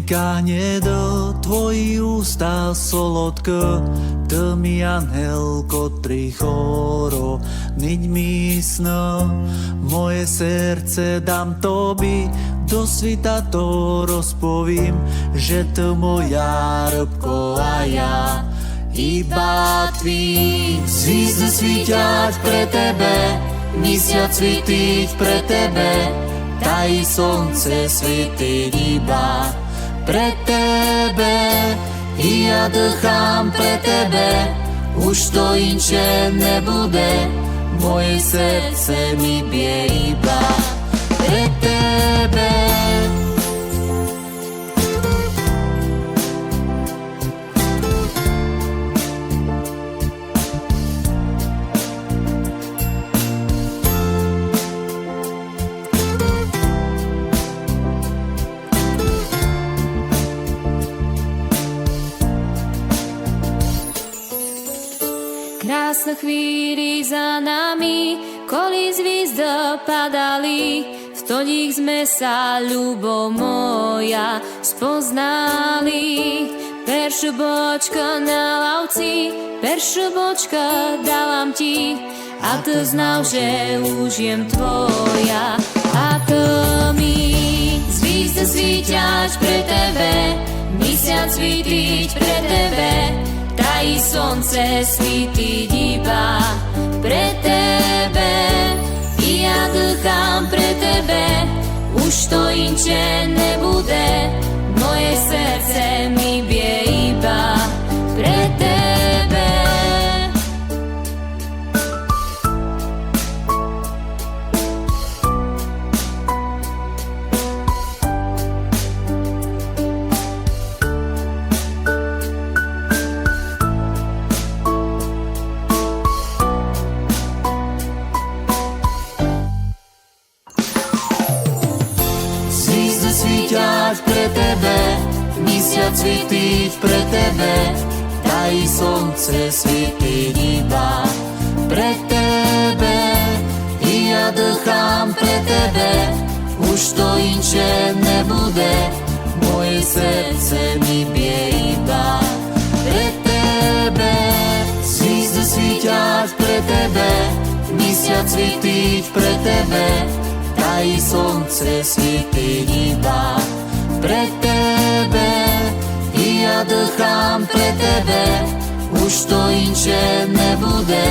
Prikáhne do tvojich ústa solodko, to mi anhelko trichoro, niť mi sno, moje srdce dám tobi, do svita to rozpovím, že to moja robko a ja, iba tvý. Hviezdy svíťať pre tebe, mesiac svítiť pre tebe, taj slnce svítiť iba pre tebe. I ja dýchám pre tebe, už to inče nebude, moje srdce mi bije iba pre tebe. Krásne chvíli za nami, koli zvízda padali, v nich sme sa, ľubo moja, spoznali. Peršu bočka na lavci, peršu bočka dávam ti, a ty znal, že už jem tvoja. A to mi zvízda svíťať pre tebe, mesiac svítiť pre tebe, taj slnce svítiť iba pre tebe. I ja dýchám pre tebe, už to inče nebude, moje srdce mi bije iba pre tebe. Svíťať pre tebe, mesiac svítiť pre tebe, taj slnce svítiť iba pre tebe. I ja dýchám pre tebe, už to inče nebude, moje srdce mi bije iba pre tebe. Hviezdy svíťať pre tebe, mesiac svítiť pre tebe, taj slnce svítiť iba pre tebe. I ja dýchám pre tebe, už to inče nebude,